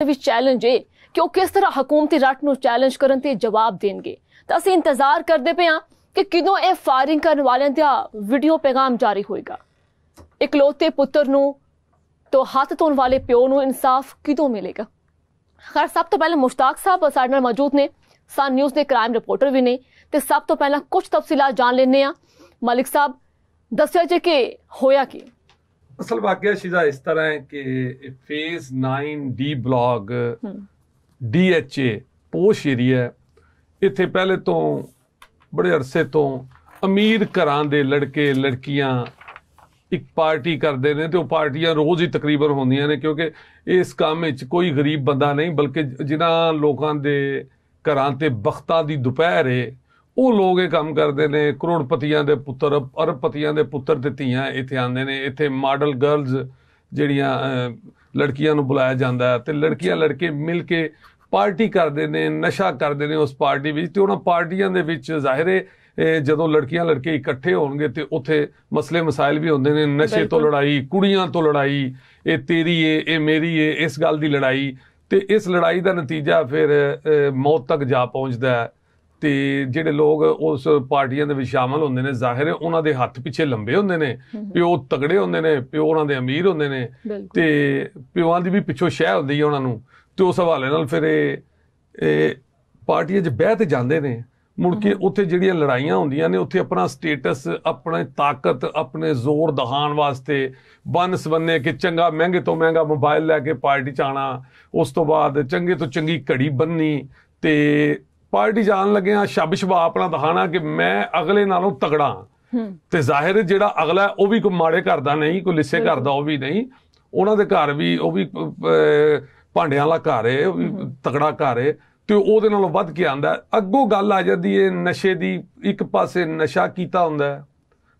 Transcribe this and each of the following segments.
ਵਿੱਚ ਚੈਲੰਜ ਹੈ ਕਿ ਉਹ ਕਿਸ ਤਰ੍ਹਾਂ ਹਕੂਮਤੀ ਰੱਟ ਨੂੰ ਚੈਲੰਜ ਕਰਨ ਤੇ ਜਵਾਬ ਦੇਣਗੇ। ਤਾਂ ਅਸੀਂ ਇੰਤਜ਼ਾਰ ਕਰਦੇ ਪਏ ਹਾਂ ਕਿ ਕਦੋਂ ਇਹ ਫਾਇਰਿੰਗ ਕਰਨ ਵਾਲਿਆਂ ਦਾ ਵੀਡੀਓ ਪੈਗਾਮ ਜਾਰੀ ਹੋਏਗਾ। ਇਕਲੌਤੇ ਪੁੱਤਰ ਨੂੰ तो हाथ धोने वाले प्यो ਨੂੰ इंसाफ किदों मिलेगा। खैर सब तो पहले मुश्ताक साहब साडे नाल मौजूद ने, सन न्यूज़ के क्राइम रिपोर्टर भी ने, ते सब तो पहला कुछ तफसीलात जान लेने आ। मलिक साहब दस्सिया जे कि होया की असल वाकया शिजा इस तरह है कि फेज 9 डी ब्लॉक DHA पोश एरिया इत्थे पहले तो बड़े अरसे तो अमीर घरां दे लड़के लड़कियां एक पार्टी करते हैं तो पार्टियां रोज़ ही तकरीबन होंदियां ने, क्योंकि इस काम में कोई गरीब बंदा नहीं बल्कि जिन्हां लोगों के घरां ते बख्तां दी दोपहर है वो लोग ये काम करते हैं। करोड़पतियां दे पुत्तर अरबपतियां दे पुत्तर ते धीआं इत्थे आंदे ने। इत्थे मॉडल गर्ल्स जिहड़ियां लड़कियां नूं बुलाया जांदा है ते लड़कियां लड़के मिल के पार्टी करते हैं, नशा करते हैं उस पार्टी विच। ते उन्हां पार्टियां दे विच ज़ाहिर है ਜਦੋਂ लड़कियां लड़के इकट्ठे होणगे तो उत्थे मसले मसाइल भी होंदे ने, नशे तो लड़ाई, कुड़ियां तो लड़ाई, ये तेरी है ये मेरी है, इस गल दी लड़ाई। तो इस लड़ाई का नतीजा फिर मौत तक जा पहुँचता है। तो जिहड़े लोग उस पार्टियां दे विच शामिल होंदे ने ज़ाहिर है उन्हां दे हत्थ पिछे लंबे होंदे ने, प्यो तगड़े होंदे ने, प्यो उन्हां दे अमीर होंदे ने, ते प्योआं दी भी पिछों शह होंदी है उन्हां नूं। ते उस हवाले नाल फिर पार्टियां 'च बह ते जांदे ने। मुड़ के उत्थे जिहड़ियां लड़ाइयां होंदियां ने उत्थे अपना स्टेटस, अपनी ताकत, अपने जोर दिखाण वास्ते बन सबन्ने कि चंगा महंगे तो महंगा मोबाइल लैके पार्टी च आना, उस तो बाद चंगे तो चंगी घड़ी बन्नी ते पार्टी जान लगे शब शबा अपना दिखाना कि मैं अगले नालों तगड़ा। ते जाहिर जिहड़ा अगला वो भी कोई माड़े घर दा नहीं, कोई लिस्से घर दा वो भी नहीं, उन्हां दे घर भी वो भी भांडियां वाला घर है, वो भी तगड़ा घर है। तो ਉਹਦੇ ਨਾਲੋਂ ਵੱਧ ਕੇ ਆਂਦਾ। ਅੱਗੋਂ ਗੱਲ ਆ ਜਾਂਦੀ ਹੈ ਨਸ਼ੇ ਦੀ। ਇੱਕ ਪਾਸੇ ਨਸ਼ਾ ਕੀਤਾ ਹੁੰਦਾ ਹੈ,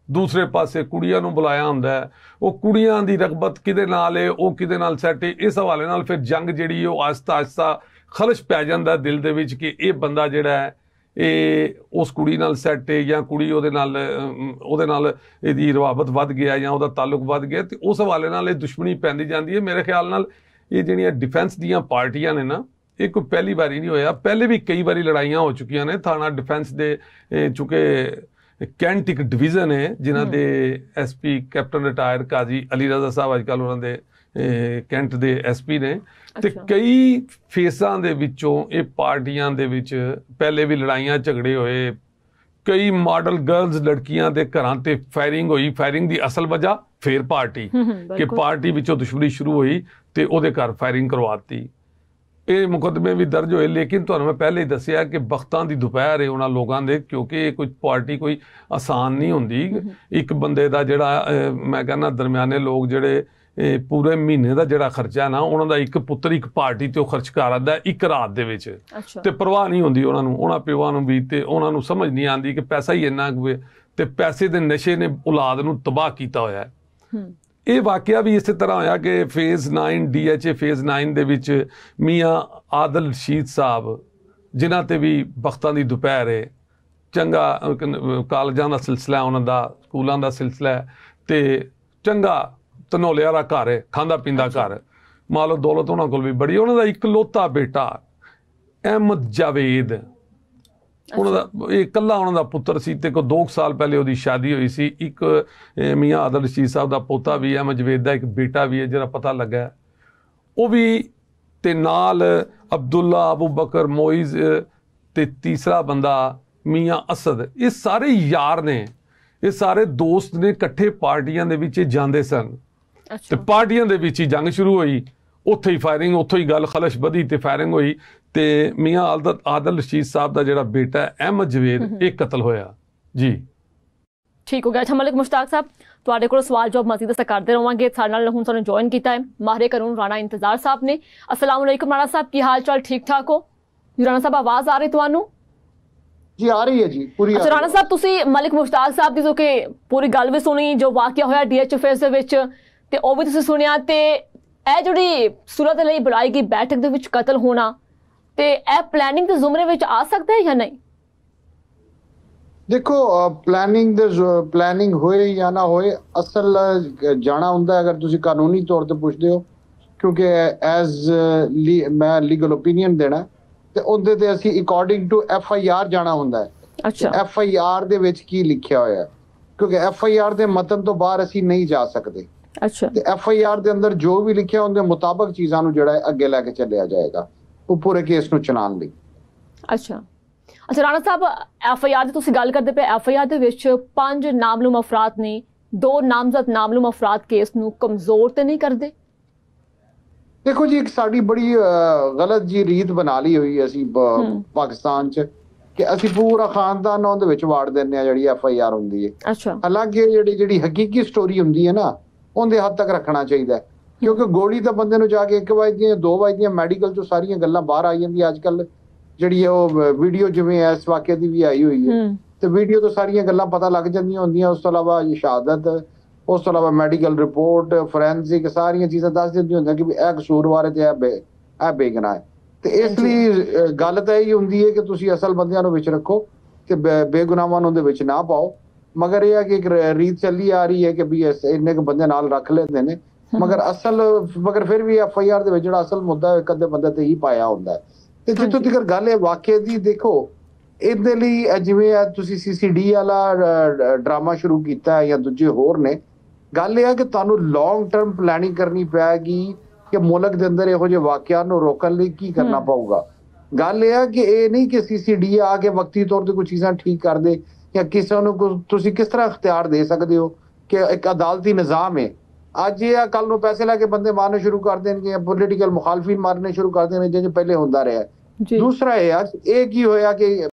ਦੂਸਰੇ ਪਾਸੇ ਕੁੜੀਆਂ ਨੂੰ ਬੁਲਾਇਆ ਹੁੰਦਾ ਹੈ। ਉਹ ਕੁੜੀਆਂ ਦੀ ਰਗਬਤ ਕਿਹਦੇ ਨਾਲ ਹੈ, ਉਹ ਕਿਹਦੇ ਨਾਲ ਸੈੱਟ ਹੈ। ਇਸ ਹਵਾਲੇ ਨਾਲ ਫਿਰ ਜੰਗ ਜਿਹੜੀ ਉਹ ਆਸਤਾ ਆਸਤਾ ਖਲਸ਼ ਪੈ ਜਾਂਦਾ ਦਿਲ ਦੇ ਵਿੱਚ ਕਿ ਇਹ ਬੰਦਾ ਜਿਹੜਾ ਹੈ ਇਹ ਉਸ ਕੁੜੀ ਨਾਲ ਸੈੱਟ ਹੈ ਜਾਂ ਕੁੜੀ ਉਹਦੇ ਨਾਲ ਇਹਦੀ ਰਵਾਬਤ ਵੱਧ ਗਿਆ ਜਾਂ ਉਹਦਾ ਤਾਲੁਕ ਵੱਧ ਗਿਆ। ਤੇ ਉਸ ਹਵਾਲੇ ਨਾਲ ਇਹ ਦੁਸ਼ਮਣੀ ਪੈਂਦੀ ਜਾਂਦੀ ਹੈ। ਮੇਰੇ ਖਿਆਲ ਨਾਲ ਇਹ ਜਿਹੜੀਆਂ ਡਿਫੈਂਸ ਦੀਆਂ ਪਾਰਟੀਆਂ ਨੇ ਨਾ, ਇਹ ਕੋਈ ਪਹਿਲੀ ਵਾਰੀ नहीं होया, पहले भी कई बारी लड़ाइयां हो चुकी ने। थाना डिफेंस दे चूंकि कैंट एक डिवीजन है जिन्हां दे SP कैप्टन रिटायर काजी अली रजा साहब अजकल उन्हां दे कैंट दे SP ने। ते कई फेसां दे विचों ये पार्टियां दे विच पहले भी लड़ाइयां झगड़े होए। कई मॉडल गर्ल्स लड़कियां दे घरां ते फायरिंग होई। फायरिंग दी असल वजह फिर पार्टी कि पार्टी विचों दुश्मनी शुरू होई ते ओहदे घर फायरिंग करवाती। ये मुकदमे भी दर्ज होए, लेकिन तुहानूं मैं पहले ही दसिया कि बख्तां दी दोपहर है उन्हां लोगों दे, क्योंकि ये कोई पार्टी कोई आसान नहीं हुंदी। एक बंदे दा जिहड़ा मैं कहना दरम्याने लोग जिहड़े पूरे महीने का जिहड़ा खर्चा है ना उन्हां दा एक पुत्तर एक पार्टी ते खर्च कर आंदा एक रात दे विच। ते परवाह नहीं हुंदी उन्हां नूं, उन्हां प्योआं नूं भी, ते उन्हां नूं समझ नहीं आंदी कि पैसा ही इन्ना कुए ते पैसे दे नशे ने औलाद नूं तबाह कीता होया है। ਇਹ ਵਾਕਿਆ ਵੀ ਇਸੇ ਤਰ੍ਹਾਂ ਹੋਇਆ ਕਿ ਫੇਜ਼ 9 DHA ਫੇਜ਼ 9 ਦੇ ਵਿੱਚ ਮੀਆਂ ਆਦਲ ਰਸ਼ੀਦ ਸਾਹਿਬ ਜਿਨ੍ਹਾਂ ਤੇ ਵੀ ਬਖਤਾਂ ਦੀ ਦੁਪਹਿਰ ਹੈ, ਚੰਗਾ ਕਾਲਜਾਂ ਦਾ ਸਿਲਸਿਲਾ ਉਹਨਾਂ ਦਾ, ਸਕੂਲਾਂ ਦਾ ਸਿਲਸਿਲਾ ਤੇ ਚੰਗਾ ਧਨੌਲੇ ਵਾਲਾ ਘਰ ਹੈ, ਖਾਂਦਾ ਪੀਂਦਾ ਘਰ, ਮਾਲੋ ਦੌਲਤ ਉਹਨਾਂ ਕੋਲ ਵੀ ਬੜੀ। ਉਹਨਾਂ ਦਾ ਇਕਲੌਤਾ ਬੇਟਾ ਅਹਿਮਦ ਜਾਵੇਦ, ਉਹਨਾਂ ਦਾ ਇਹ ਇਕੱਲਾ ਉਹਨਾਂ ਦਾ ਪੁੱਤਰ ਸੀ ਤੇ ਕੋਈ 2 ਸਾਲ ਪਹਿਲੇ ਉਹਦੀ ਸ਼ਾਦੀ ਹੋਈ ਸੀ। ਇੱਕ ਮੀਆਂ ਆਦਲ ਰਸ਼ੀਦ ਸਾਹਿਬ ਦਾ ਪੋਤਾ ਵੀ ਹੈ, ਮਜਵੇਦ ਦਾ ਇੱਕ ਬੇਟਾ ਵੀ ਹੈ ਜਿਹੜਾ ਪਤਾ ਲੱਗਾ ਉਹ ਵੀ, ਤੇ ਨਾਲ ਅਬਦੁੱਲਾ ਅਬੂ ਬਕਰ ਮੋਇਜ਼ ਤੇ ਤੀਸਰਾ ਬੰਦਾ ਮੀਆਂ ਅਸਦ। ਇਹ ਸਾਰੇ ਯਾਰ ਨੇ, ਇਹ ਸਾਰੇ ਦੋਸਤ ਨੇ, ਇਕੱਠੇ ਪਾਰਟੀਆਂ ਦੇ ਵਿੱਚ ਜਾਂਦੇ ਸਨ ਤੇ ਪਾਰਟੀਆਂ ਦੇ ਵਿੱਚ ਹੀ ਜੰਗ ਸ਼ੁਰੂ ਹੋਈ। ਉੱਥੇ ਹੀ ਫਾਇਰਿੰਗ, ਉੱਥੋਂ ਹੀ ਗੱਲ ਖਲਸ਼ ਵਧੀ ਤੇ ਫਾਇਰਿੰਗ ਹੋਈ ਤੇ ਮੀਆਂ ਆਦਲ ਰਸ਼ੀਦ ਸਾਹਿਬ ਦਾ ਜਿਹੜਾ ਬੇਟਾ ਅਹਿਮਦ ਜਵੇਦ ਇਹ ਕਤਲ ਹੋਇਆ ਜੀ। ठीक हो गया। अच्छा मलिक मुश्ताक साहब ਤੁਹਾਡੇ ਕੋਲ ਸਵਾਲ ਜਵਾਬ ਮਜ਼ੀਦ ਅਸੀਂ ਕਰਦੇ ਰਹਾਂਗੇ। ਸਾਡੇ ਨਾਲ ਹੁਣ ਸਾਨੂੰ ਜੁਆਇਨ ਕੀਤਾ ਹੈ ਮਾਹਿਰ ਕਾਨੂੰਨ ਰਾਣਾ ਇੰਤਜ਼ਾਰ ਸਾਹਿਬ ਨੇ। अस्सलाम वालेकुम राणा साहब, की हाल चाल ठीक ठाक हो? ਰਾਣਾ ਸਾਹਿਬ ਆਵਾਜ਼ ਆ ਰਹੀ ਤੁਹਾਨੂੰ? जी आ रही है जी पूरी। अच्छा राणा साहब ਤੁਸੀਂ ਮਲਿਕ ਮੁਸ਼ਤਾਕ ਸਾਹਿਬ ਦੀ ਜੋ ਕਿ ਪੂਰੀ ਗੱਲ ਵੀ ਸੁਣੀ, ਜੋ ਵਾਕਿਆ ਹੋਇਆ DH ਫੇਸ ਦੇ ਵਿੱਚ ਤੇ ਉਹ ਵੀ ਤੁਸੀਂ ਸੁਣਿਆ, ਤੇ ਇਹ ਜਿਹੜੀ ਸੂਰਤ ਲਈ ਬੁਲਾਈ ਗਈ ਬੈਠਕ ਦੇ ਵਿੱਚ ਕਤਲ ਹੋਣਾ ਤੇ ਇਹ ਪਲੈਨਿੰਗ ਦੇ ਜ਼ੁਮਰੇ ਵਿੱਚ ਆ ਸਕਦਾ ਹੈ ਜਾਂ ਨਹੀਂ? देखो प्लैनिंग होए या ना होए, असल जाना हुंदा अगर तुसी कानूनी तौर ते पुछदे हो ਕਿਉਂਕਿ ਐਜ਼ ਮੈਂ ਲੀਗਲ ਓਪੀਨੀਅਨ ਦੇਣਾ ਤੇ ਉਹਦੇ ਤੇ ਅਸੀਂ ਅਕੋਰਡਿੰਗ ਟੂ FIR ਜਾਣਾ ਹੁੰਦਾ ਹੈ। ਅੱਛਾ FIR ਦੇ ਵਿੱਚ ਕੀ ਲਿਖਿਆ ਹੋਇਆ ਹੈ, ਕਿਉਂਕਿ FIR ਦੇ ਮਤਨ ਤੋਂ ਬਾਹਰ ਅਸੀਂ ਨਹੀਂ ਜਾ ਸਕਦੇ। ਅੱਛਾ ਤੇ FIR ਦੇ ਅੰਦਰ ਜੋ ਵੀ ਲਿਖਿਆ ਉਹਦੇ ਮੁਤਾਬਕ ਚੀਜ਼ਾਂ ਨੂੰ ਜਿਹੜਾ ਹੈ ਅੱਗੇ ਲੈ ਕੇ ਚੱਲਿਆ ਜਾਏਗਾ ਉਹ ਪੂਰੇ ਕੇਸ ਨੂੰ ਚਲਾਉਣ ਲਈ। ਅੱਛਾ ਅੱਛਾ ਰਾਣਾ ਸਾਹਿਬ, FIR ਦੀ ਤੁਸੀਂ ਗੱਲ ਕਰਦੇ ਪਏ, FIR ਦੇ ਵਿੱਚ 5 ਨਾਮਲੂਮ ਅਫਰਾਦ ਨੇ, 2 ਨਾਮਜ਼ਦ ਨਾਮਲੂਮ ਅਫਰਾਦ ਕੇਸ ਨੂੰ ਕਮਜ਼ੋਰ ਤੇ ਨਹੀਂ ਕਰਦੇ? ਦੇਖੋ ਜੀ, ਇੱਕ ਸਾਡੀ ਬੜੀ ਗਲਤ ਜੀ ਰੀਤ ਬਣਾ ਲਈ ਹੋਈ ਅਸੀਂ ਪਾਕਿਸਤਾਨ 'ਚ ਕਿ ਅਸੀਂ ਪੂਰਾ ਖਾਨਦਾਨ ਉਹਦੇ ਵਿੱਚ ਵਾੜ ਦਿੰਦੇ ਆ ਜਿਹੜੀ FIR ਹੁੰਦੀ ਹੈ। ਅੱਛਾ ਹਾਲਾਂਕਿ ਜਿਹੜੀ ਹਕੀਕੀ ਸਟੋਰੀ ਹੁੰਦੀ ਹੈ ਨਾ ਉਹਦੇ ਹੱਦ ਤੱਕ ਰੱਖਣਾ ਚਾਹੀਦਾ, ਕਿਉਂਕਿ ਗੋਲੀ ਤਾਂ ਬੰਦੇ ਨੂੰ ਜਾ ਕੇ 1 ਵਜੇ ਦੀਆਂ 2 ਵਜੇ ਦੀਆਂ ਮੈਡੀਕਲ 'ਚੋਂ ਸਾਰੀਆਂ ਗੱਲਾਂ ਬਾਹਰ ਆ ਜਾਂਦੀਆਂ। ਅੱਜ ਕੱਲ ਜਿਹੜੀ ਉਹ ਵੀਡੀਓ ਜਿਵੇਂ ਇਸ ਵਾਕਿਆ ਦੀ ਵੀ ਆਈ ਹੋਈ ਹੈ ਤੇ ਵੀਡੀਓ ਤੋਂ ਸਾਰੀਆਂ ਗੱਲਾਂ ਪਤਾ ਲੱਗ ਜਾਂਦੀਆਂ ਹੁੰਦੀਆਂ। ਉਸ ਤੋਂ ਇਲਾਵਾ ਸ਼ਹਾਦਤ, ਉਸ ਤੋਂ ਇਲਾਵਾ ਮੈਡੀਕਲ ਰਿਪੋਰਟ, ਫੋਰੈਂਸਿਕ, ਸਾਰੀਆਂ ਚੀਜ਼ਾਂ ਦੱਸ ਦਿੰਦੀਆਂ ਹੁੰਦੀਆਂ ਕਿ ਵੀ ਇਹ ਕਸੂਰਵਾਰ ਹੈ ਤੇ ਇਹ ਬੇਗੁਨਾਹ ਹੈ। ਤੇ ਇਸ ਲਈ ਗੱਲ ਤਾਂ ਇਹ ਹੁੰਦੀ ਹੈ ਕਿ ਤੁਸੀਂ ਅਸਲ ਬੰਦਿਆਂ ਨੂੰ ਵਿੱਚ ਰੱਖੋ ਤੇ ਬੇਗੁਨਾਹਾਂ ਨੂੰ ਉਹਦੇ ਵਿੱਚ ਨਾ ਪਾਓ। ਮਗਰ ਇਹ ਹੈ ਕਿ ਇੱਕ ਰੀਤ ਚੱਲੀ ਆ ਰਹੀ ਹੈ ਕਿ ਵੀ ਇੰਨੇ ਕੁ ਬੰਦੇ ਨਾਲ ਰੱਖ ਲੈਂਦੇ ਨੇ, ਮਗਰ ਫਿਰ ਵੀ FIR ਦੇ ਵਿੱਚ ਜਿਹੜਾ ਅਸਲ ਮੁੱਦਾ ਇੱਕ ਅੱਧੇ ਬੰਦੇ ਤੇ ਹੀ ਪਾਇਆ ਹੁੰਦਾ ਹੈ। ਤੇ ਜਿੱਥੋਂ ਤੱਕ ਗੱਲ ਹੈ ਵਾਕਿਆ ਦੀ, ਦੇਖੋ ਇਹਦੇ ਲਈ ਜਿਵੇਂ ਤੁਸੀਂ CCD ਵਾਲਾ ਡਰਾਮਾ ਸ਼ੁਰੂ ਕੀਤਾ ਜਾਂ ਦੂਜੇ ਹੋਰ ਨੇ, ਗੱਲ ਇਹ ਹੈ ਕਿ ਤੁਹਾਨੂੰ ਲੌਂਗ ਟਰਮ ਪਲੈਨਿੰਗ ਕਰਨੀ ਪਏਗੀ ਕਿ ਮੁਲਕ ਦੇ ਅੰਦਰ ਇਹੋ ਜਿਹੇ ਵਾਕਿਆ ਨੂੰ ਰੋਕਣ ਲਈ ਕੀ ਕਰਨਾ ਪਊਗਾ। ਗੱਲ ਇਹ ਹੈ ਕਿ ਇਹ ਨਹੀਂ ਕਿ CCD ਆ ਕੇ ਵਕਤੀ ਤੌਰ ਤੇ ਕੁਝ ਚੀਜ਼ਾਂ ਠੀਕ ਕਰ ਦੇ ਜਾਂ ਕਿਸੇ ਨੂੰ ਤੁਸੀਂ ਕਿਸ ਤਰ੍ਹਾਂ ਇਖਤਿਆਰ ਦੇ ਸਕਦੇ ਹੋ ਕਿ ਇੱਕ ਅਦਾਲਤੀ ਨਿਜ਼ਾਮ ਹੈ। ਅੱਜ ਇਹ ਕੱਲ ਨੂੰ ਪੈਸੇ ਲੈ ਕੇ ਬੰਦੇ ਮਾਰਨੇ ਸ਼ੁਰੂ ਕਰ ਦੇਣਗੇ, ਪੋਲੀਟੀਕਲ ਮੁਖਾਲਫੀਨ ਮਾਰਨੇ ਸ਼ੁਰੂ ਕਰ ਦੇਣਗੇ, ਜਿਵੇਂ ਪਹਿਲੇ ਹੁੰਦਾ ਰਿਹਾ। ਦੂਸਰਾ ਇਹ ਕੀ ਹੋਇਆ ਕਿ